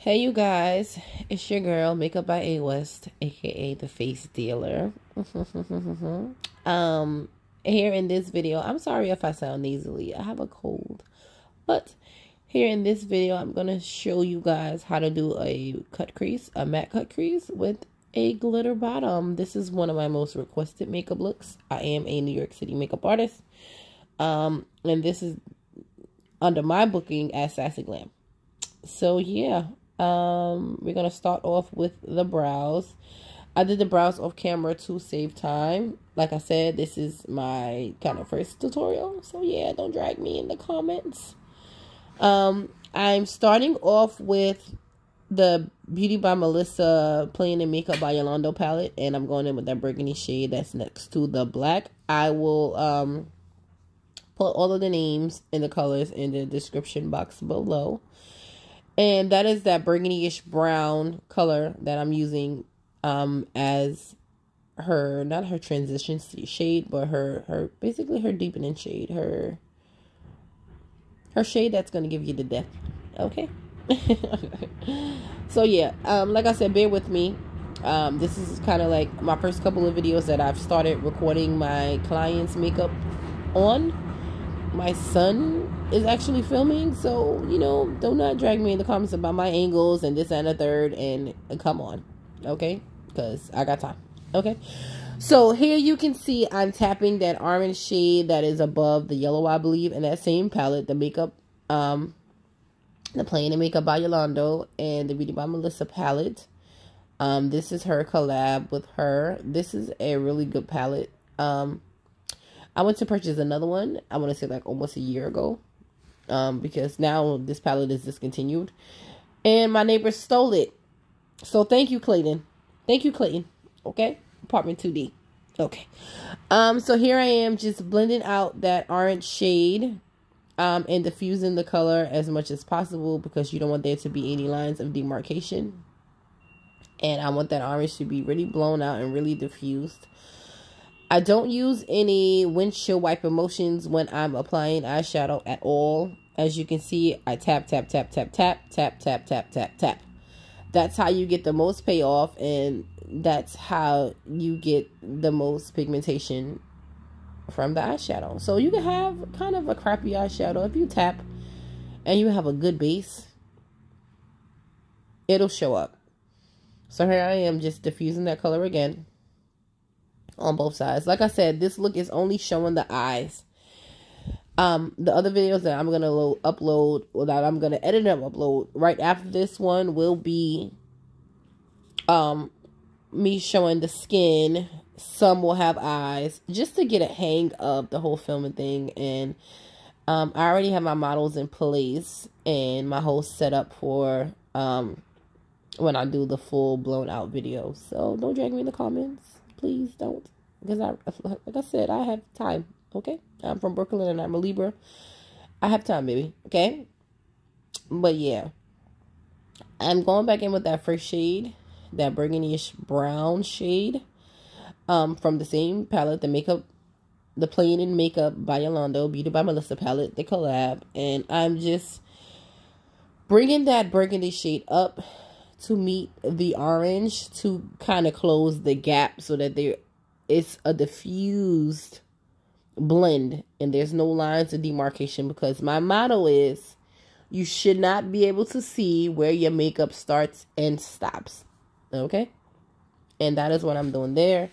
Hey you guys, it's your girl Makeup by A West, aka the Face Dealer. Here in this video, I'm sorry if I sound nasally. I have a cold. But here in this video, I'm gonna show you guys how to do a cut crease, a matte cut crease with a glitter bottom. This is one of my most requested makeup looks. I am a New York City makeup artist. And this is under my booking as Sassy Glam. So yeah. We're gonna start off with the brows. I did the brows off camera to save time. Like I said, this is my kind of first tutorial, so yeah, don't drag me in the comments. I'm starting off with the Beauty by Melissa Playing in Makeup by Yolanda palette, and I'm going in with that burgundy shade that's next to the black. I will put all of the names and the colors in the description box below. And that is that burgundy-ish brown color that I'm using as her, not her transition shade, but her basically her deepening shade, her shade that's going to give you the depth. Okay. So yeah, like I said, bear with me. This is kind of like my first couple of videos that I've started recording my clients' makeup on. My son is actually filming, so you know, do not drag me in the comments about my angles and this and the third, and come on, okay, because I got time. Okay, so here you can see I'm tapping that orange shade that is above the yellow, I believe, in that same palette, the makeup the Playing in Makeup by Yolanda and the Beauty by Melissa palette. This is her collab with her. This is a really good palette. I went to purchase another one, I want to say like almost a year ago, because now this palette is discontinued, and my neighbor stole it. So thank you, Clayton. Thank you, Clayton. Okay, apartment 2D. Okay, so here I am just blending out that orange shade, and diffusing the color as much as possible, because you don't want there to be any lines of demarcation, and I want that orange to be really blown out and really diffused. I don't use any windshield wiper motions when I'm applying eyeshadow at all. As you can see, I tap, tap, tap, tap, tap, tap, tap, tap, tap, tap. That's how you get the most payoff, and that's how you get the most pigmentation from the eyeshadow. So you can have kind of a crappy eyeshadow. If you tap and you have a good base, it'll show up. So here I am just diffusing that color again on both sides. Like I said, this look is only showing the eyes. The other videos that I'm going to upload, or that I'm going to edit and upload right after this one, will be me showing the skin. Some will have eyes, just to get a hang of the whole filming thing. And I already have my models in place and my whole setup for when I do the full blown out video. So don't drag me in the comments. Please don't, because like I said, I have time. Okay, I'm from Brooklyn and I'm a Libra. I have time, baby. Okay, but yeah, I'm going back in with that first shade, that burgundy-ish brown shade, from the same palette, the Playing in Makeup by Yolanda, Beauty by Melissa palette, the collab, and I'm just bringing that burgundy shade up to meet the orange, to kind of close the gap, so that it's a diffused blend and there's no lines of demarcation, because my motto is you should not be able to see where your makeup starts and stops. Okay, and that is what I'm doing there.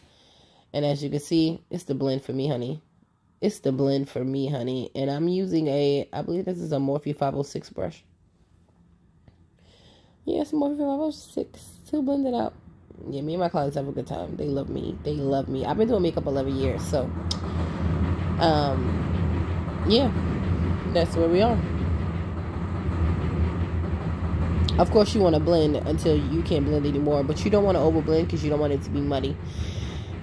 And as you can see, it's the blend for me, honey. It's the blend for me, honey. And I'm using I believe this is a Morphe 506 brush. Yeah, it's Morphe 506 to blend it out. Yeah, me and my clients have a good time. They love me. They love me. I've been doing makeup 11 years, so yeah, that's where we are. Of course, you want to blend until you can't blend anymore, but you don't want to over blend because you don't want it to be muddy.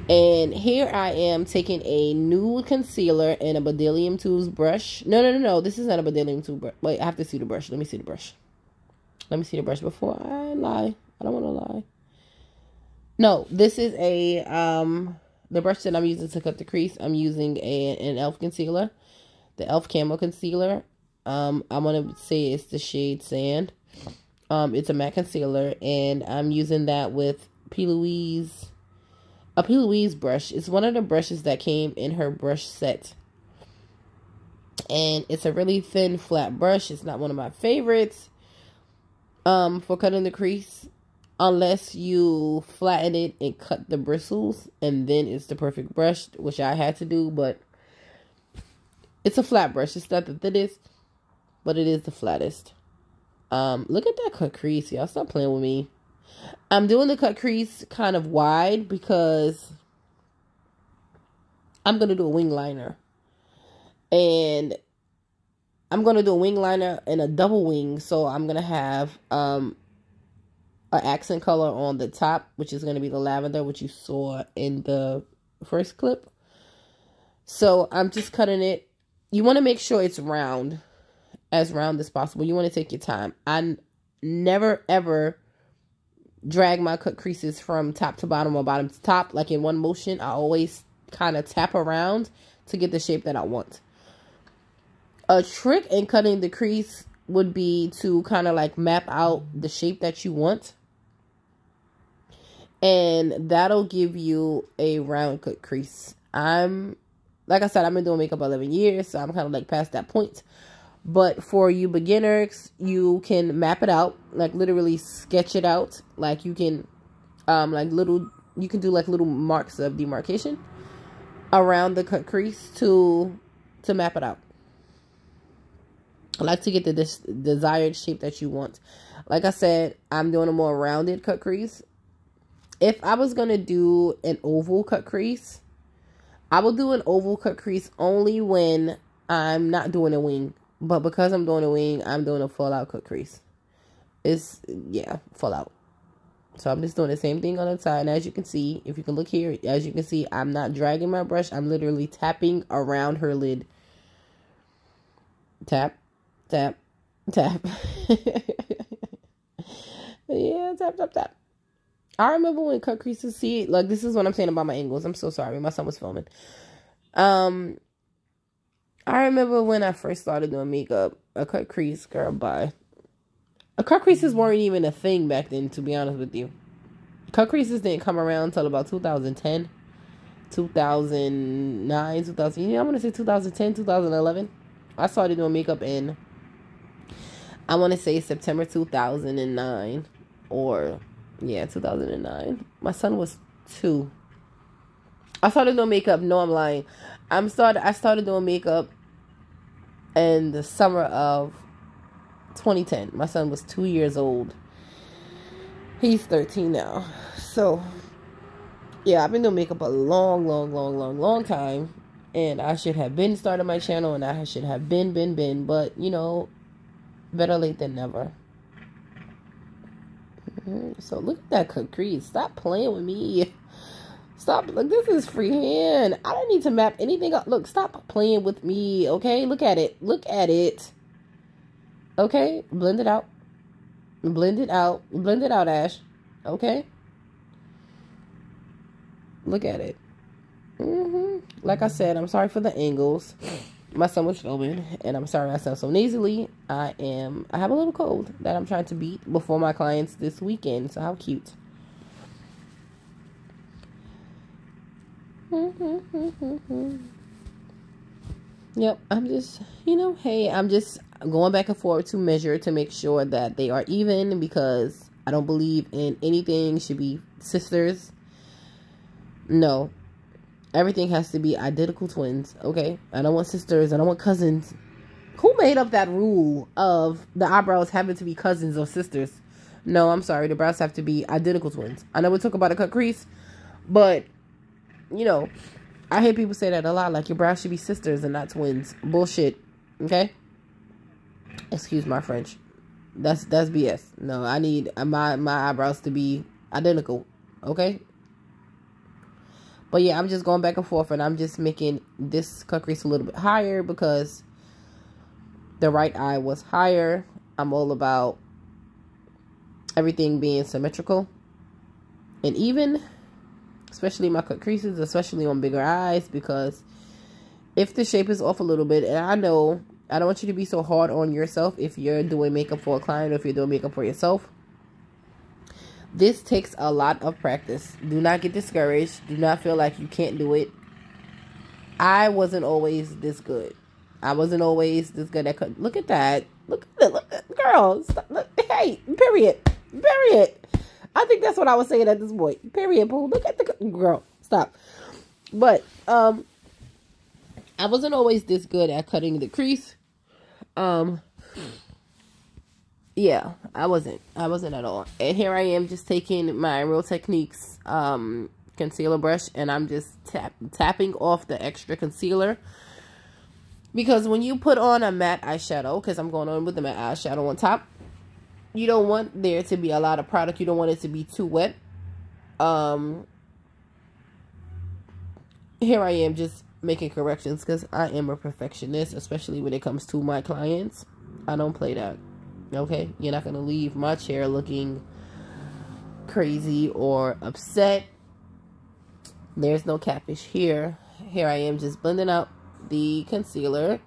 And here I am taking a nude concealer and a Bedazzling Tools brush. No. This is not a Bedazzling Tool brush. Wait, I have to see the brush. Let me see the brush. Let me see the brush before I lie. I don't want to lie. No, this is a the brush that I'm using to cut the crease. I'm using an e.l.f. concealer, the e.l.f. Camo concealer. I'm gonna say it's the shade Sand. It's a matte concealer, and I'm using that with P. Louise. A P. Louise brush. It's one of the brushes that came in her brush set. And it's a really thin, flat brush. It's not one of my favorites for cutting the crease. Unless you flatten it and cut the bristles. And then it's the perfect brush, which I had to do. But it's a flat brush. It's not the thinnest, but it is the flattest. Look at that cut crease. Y'all stop playing with me. I'm doing the cut crease kind of wide because I'm going to do a wing liner. And I'm going to do a wing liner and a double wing. So I'm going to have an accent color on the top, which is going to be the lavender, which you saw in the first clip. So I'm just cutting it. You want to make sure it's round as possible. You want to take your time. I never, ever drag my cut creases from top to bottom or bottom to top like in one motion. I always kind of tap around to get the shape that I want. A trick in cutting the crease would be to kind of like map out the shape that you want, and that'll give you a round cut crease. Like I said, I've been doing makeup 11 years, so I'm kind of like past that point. But for you beginners, you can map it out, like literally sketch it out. Like you can, you can do like little marks of demarcation around the cut crease to map it out. I like to get the desired shape that you want. Like I said, I'm doing a more rounded cut crease. If I was going to do an oval cut crease, I will do an oval cut crease only when I'm not doing a wing. But because I'm doing a wing, I'm doing a full out cut crease. It's, yeah, full out. So I'm just doing the same thing on the side. And as you can see, if you can look here, as you can see, I'm not dragging my brush. I'm literally tapping around her lid. Tap, tap, tap. Yeah, tap, tap, tap. I remember when cut creases, see, like this is what I'm saying about my angles. I'm so sorry. My son was filming. I remember when I first started doing makeup, a cut crease, girl, bye. Cut creases weren't even a thing back then, to be honest with you. Cut creases didn't come around until about 2010, 2009, 2000. Yeah, I'm going to say 2010, 2011. I started doing makeup in, I want to say September 2009. Or, yeah, 2009. My son was 2. I started doing makeup. No, I'm lying. I started doing makeup in the summer of 2010. My son was 2 years old. He's 13 now. So, yeah, I've been doing makeup a long time. And I should have been starting my channel. And I should have been. But, you know, better late than never. So, look at that cut crease. Stop playing with me. Stop. Look, this is freehand. I don't need to map anything up. Look, stop playing with me, okay? Look at it. Look at it. Okay? Blend it out. Blend it out. Blend it out, Ash. Okay? Look at it. Like I said, I'm sorry for the angles. My son was filming, and I'm sorry I sound so nasally. I have a little cold that I'm trying to beat before my clients this weekend. So how cute. Yep, I'm just, you know, hey, I'm just going back and forth to measure to make sure that they are even, because I don't believe in anything should be sisters. No, everything has to be identical twins, okay? I don't want sisters. I don't want cousins. Who made up that rule of the eyebrows having to be cousins or sisters? No, I'm sorry. The brows have to be identical twins. I know we talk about a cut crease, but, you know, I hear people say that a lot, like your brows should be sisters and not twins. Bullshit, okay? Excuse my French. That's BS. No, I need my eyebrows to be identical. Okay. But yeah, I'm just going back and forth, and I'm just making this cut crease a little bit higher because the right eye was higher. I'm all about everything being symmetrical and even, especially my cut creases, especially on bigger eyes, because if the shape is off a little bit, and I know I don't want you to be so hard on yourself if you're doing makeup for a client or if you're doing makeup for yourself. This takes a lot of practice. Do not get discouraged. Do not feel like you can't do it. I wasn't always this good. I wasn't always this good at cut. Look at that. Look at it. Girl. Stop. Look. Hey, period. Period. I think that's what I was saying at this point. Period, Pooh. Look at the girl. Stop. But, I wasn't always this good at cutting the crease. Yeah, I wasn't at all. And here I am just taking my Real Techniques concealer brush, and I'm just tapping off the extra concealer, because when you put on a matte eyeshadow, because I'm going on with the matte eyeshadow on top, you don't want there to be a lot of product. You don't want it to be too wet. Here I am just making corrections because I am a perfectionist, especially when it comes to my clients. I don't play that. Okay, you're not gonna leave my chair looking crazy or upset. There's no catfish here. Here I am just blending out the concealer.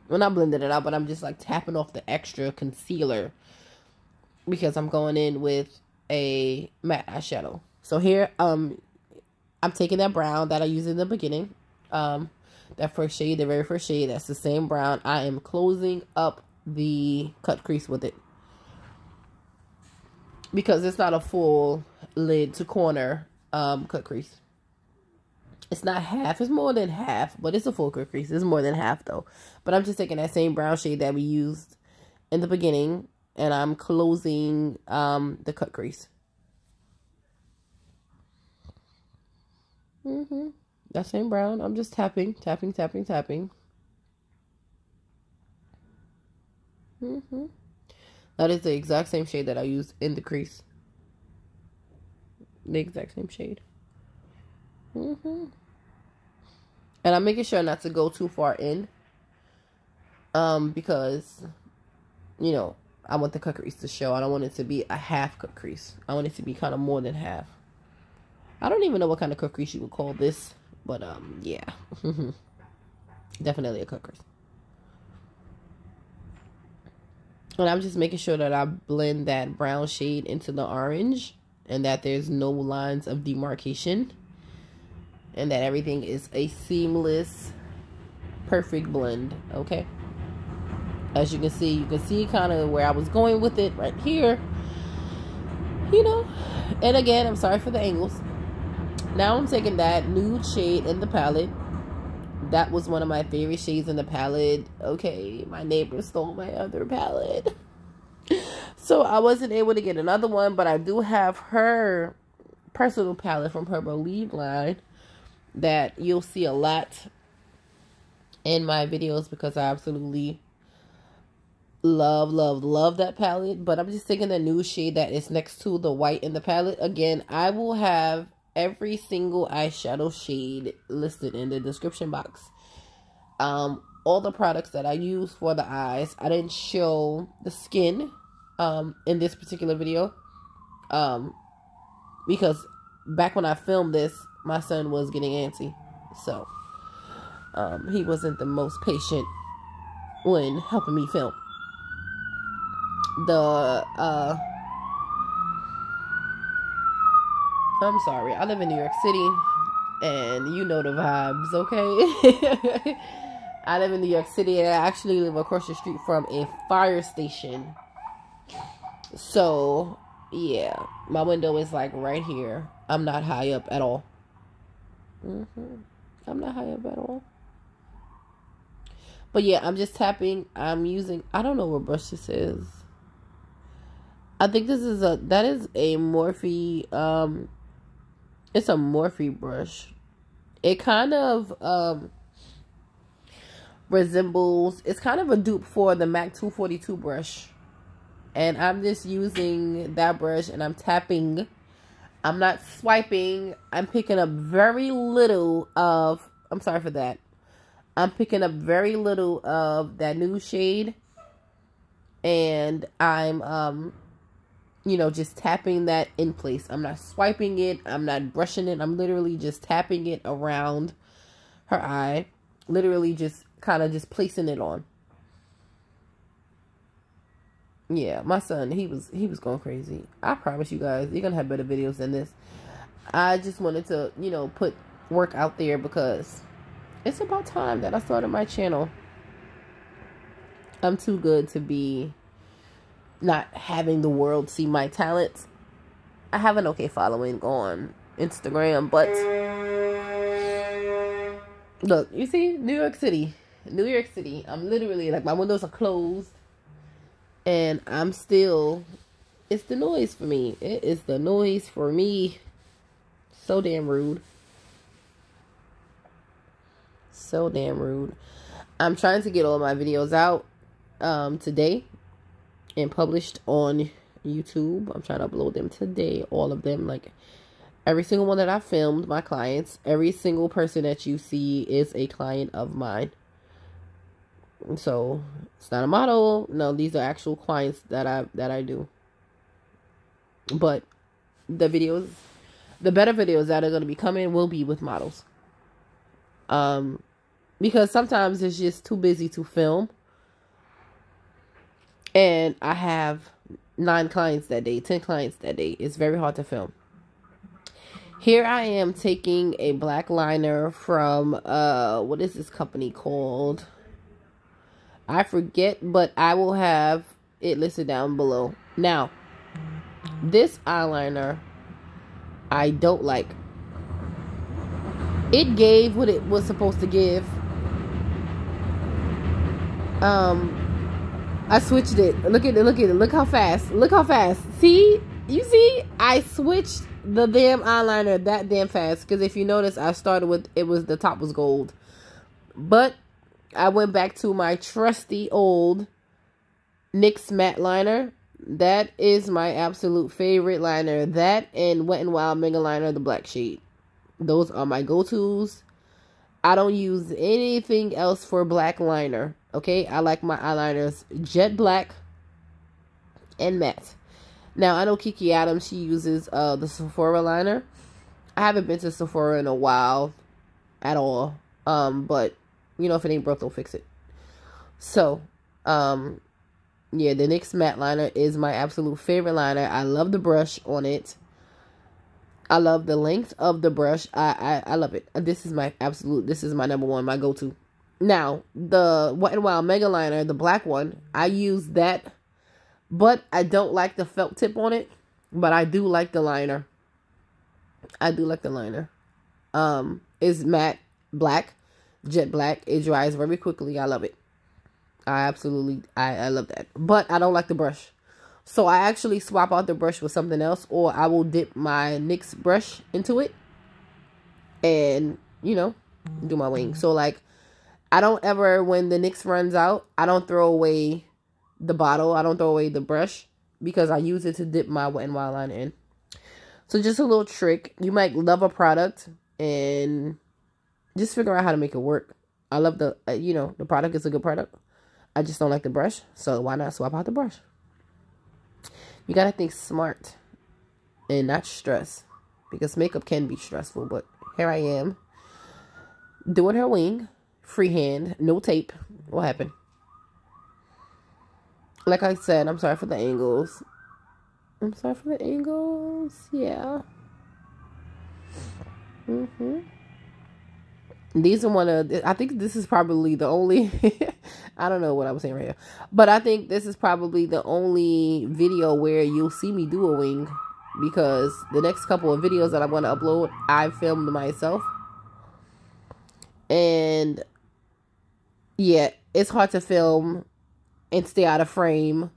Well, not blending it out, but I'm just like tapping off the extra concealer because I'm going in with a matte eyeshadow. So here, I'm taking that brown that I used in the beginning, that first shade, the very first shade. That's the same brown. I am closing up the cut crease with it because it's not a full lid to corner cut crease. It's not half, it's more than half, but it's a full cut crease. It's more than half though. But I'm just taking that same brown shade that we used in the beginning, and I'm closing the cut crease. That same brown. I'm just tapping. That is the exact same shade that I used in the crease. The exact same shade. And I'm making sure not to go too far in. Because, you know, I want the cut crease to show. I don't want it to be a half cut crease. I want it to be kind of more than half. I don't even know what kind of cut crease you would call this. But, yeah. Definitely a cut crease. And I'm just making sure that I blend that brown shade into the orange, and that there's no lines of demarcation, and that everything is a seamless, perfect blend. Okay. As you can see kind of where I was going with it right here. You know, and again, I'm sorry for the angles. Now I'm taking that nude shade in the palette. That was one of my favorite shades in the palette. Okay, my neighbor stole my other palette. So I wasn't able to get another one, but I do have her personal palette from her Believe line that you'll see a lot in my videos because I absolutely love that palette. But I'm just taking the nude shade that is next to the white in the palette. Again, I will have every single eyeshadow shade listed in the description box. All the products that I use for the eyes. I didn't show the skin in this particular video because back when I filmed this, my son was getting antsy, so he wasn't the most patient when helping me film. I'm sorry, I live in New York City, and you know the vibes, okay? I live in New York City, and I actually live across the street from a fire station. So, yeah, my window is like right here. I'm not high up at all. I'm not high up at all. But yeah, I'm just tapping. I'm using, I don't know what brush this is. I think this is that is a Morphe, it's a Morphe brush. It kind of resembles, it's kind of a dupe for the MAC 242 brush. And I'm just using that brush and I'm tapping. I'm not swiping. I'm picking up very little of, I'm sorry for that. I'm picking up very little of that nude shade. And I'm, you know, just tapping that in place. I'm not swiping it. I'm not brushing it. I'm literally just tapping it around her eye. Literally just kind of just placing it on. Yeah, my son, he was going crazy. I promise you guys, you're going to have better videos than this. I just wanted to, you know, put work out there because it's about time that I started my channel. I'm too good to be not having the world see my talents. I have an okay following on Instagram, but look, you see, New York City. I'm literally, like, my windows are closed. And I'm still, it's the noise for me. It is the noise for me. So damn rude. So damn rude. I'm trying to get all my videos out today and published on YouTube. I'm trying to upload them today. All of them. Like, every single one that I filmed, my clients. Every single person that you see is a client of mine. So it's not a model. No, these are actual clients that I do. But the videos, the better videos that are going to be coming will be with models. Because sometimes it's just too busy to film. And I have 9 clients that day, 10 clients that day. It's very hard to film. Here I am taking a black liner from, what is this company called? I forget, but I will have it listed down below. Now, this eyeliner, I don't like. It gave what it was supposed to give. I switched it. Look at it. Look at it. Look how fast. Look how fast. See? You see? I switched the damn eyeliner that damn fast. Because if you notice, I started with, it was, the top was gold. But I went back to my trusty old NYX matte liner. That is my absolute favorite liner. That and Wet n Wild Mega Liner, the black shade. Those are my go-tos. I don't use anything else for black liner. Okay? I like my eyeliners jet black and matte. Now, I know Kiki Adams, she uses the Sephora liner. I haven't been to Sephora in a while at all. But you know, if it ain't broke, don't fix it. So, yeah, the NYX matte liner is my absolute favorite liner. I love the brush on it. I love the length of the brush. I love it. This is my absolute, this is my number one, my go-to. Now, the Wet n Wild Mega Liner, the black one, I use that, but I don't like the felt tip on it, but I do like the liner. I do like the liner. It's matte black. Jet black. It dries very quickly. I love it. I love that. But I don't like the brush. So I actually swap out the brush with something else, or I will dip my NYX brush into it and, you know, do my wing. So, like, I don't ever, when the NYX runs out, I don't throw away the bottle. I don't throw away the brush because I use it to dip my Wet n Wild liner in. So just a little trick. You might love a product and just figure out how to make it work. I love the, you know, the product is a good product. I just don't like the brush. So why not swap out the brush? You got to think smart and not stress. Because makeup can be stressful. But here I am doing her wing. Freehand. No tape. What happened? Like I said, I'm sorry for the angles. I'm sorry for the angles. Yeah. These are one of, I think this is probably the only, I don't know what I'm saying right here, but I think this is probably the only video where you'll see me do a wing, because the next couple of videos that I'm going to upload, I filmed myself. And yeah, it's hard to film and stay out of frame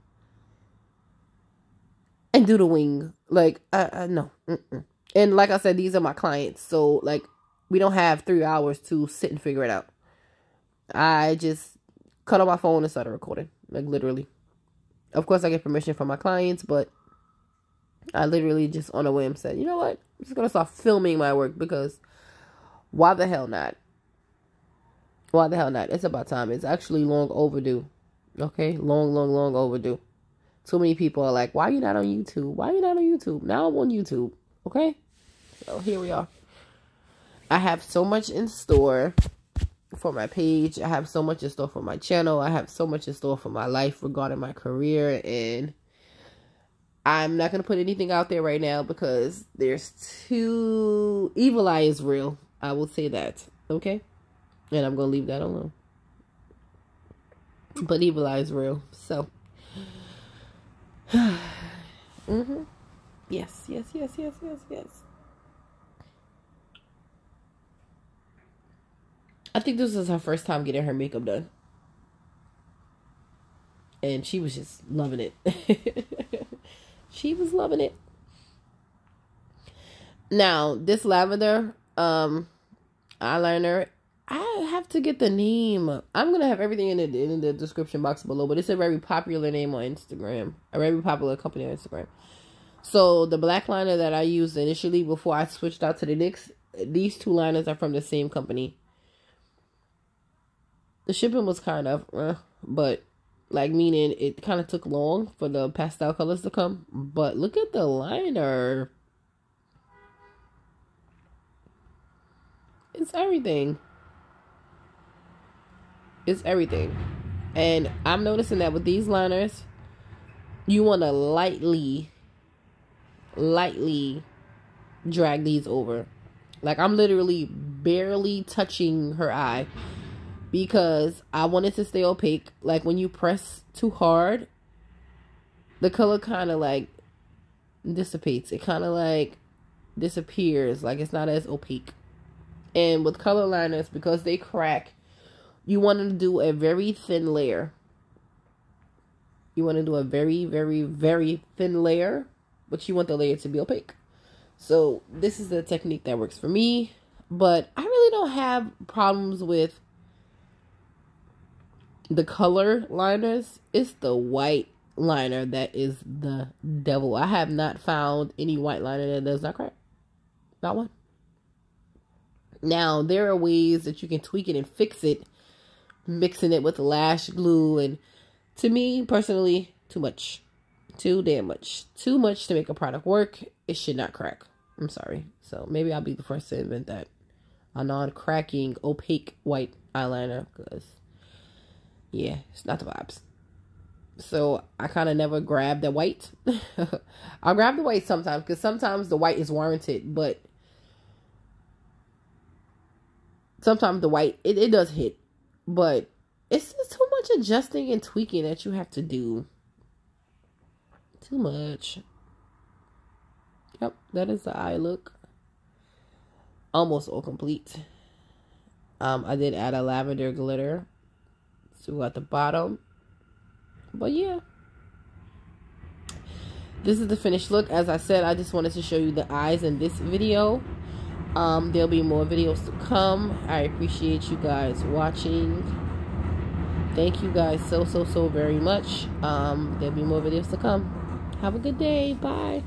and do the wing. Like, no. And like I said, these are my clients. So, like, we don't have 3 hours to sit and figure it out. I just cut on my phone and started recording. Like, literally. Of course, I get permission from my clients, but I literally just on a whim said, you know what? I'm just going to start filming my work because why the hell not? Why the hell not? It's about time. It's actually long overdue. Okay? Long overdue. Too many people are like, why are you not on YouTube? Why are you not on YouTube? Now I'm on YouTube. Okay? So here we are. I have so much in store for my page. I have so much in store for my channel. I have so much in store for my life regarding my career. And I'm not going to put anything out there right now because there's too... Evil eye is real. I will say that. Okay? And I'm going to leave that alone. But evil eye is real. So. Yes. I think this was her first time getting her makeup done. And she was just loving it. She was loving it. Now, this lavender eyeliner, I have to get the name. I'm going to have everything in the description box below. But it's a very popular name on Instagram. A very popular company on Instagram. So, the black liner that I used initially before I switched out to the NYX, these two liners are from the same company. The shipping was kind of, but like meaning it kind of took long for the pastel colors to come. But look at the liner. It's everything. It's everything. And I'm noticing that with these liners, you want to lightly drag these over. Like I'm literally barely touching her eye. Because I want it to stay opaque. Like when you press too hard, the color kind of like dissipates. It kind of like disappears. Like it's not as opaque. And with color liners, because they crack, you want to do a very thin layer. You want to do a very thin layer. But you want the layer to be opaque. So this is the technique that works for me. But I really don't have problems with the color liners. It's the white liner that is the devil. I have not found any white liner that does not crack. Not one. Now, there are ways that you can tweak it and fix it. Mixing it with lash glue. And to me, personally, too much. Too damn much. Too much to make a product work. It should not crack. I'm sorry. So, maybe I'll be the first to invent that. A non-cracking, opaque white eyeliner. Because yeah, it's not the vibes. So I kind of never grab the white. I'll grab the white sometimes because sometimes the white is warranted, but sometimes the white, it does hit. But it's just too much adjusting and tweaking that you have to do. Too much. Yep, that is the eye look. Almost all complete. I did add a lavender glitter at the bottom, but yeah, this is the finished look. As I said, I just wanted to show you the eyes in this video. There'll be more videos to come. I appreciate you guys watching. Thank you guys so very much. There'll be more videos to come. Have a good day. Bye.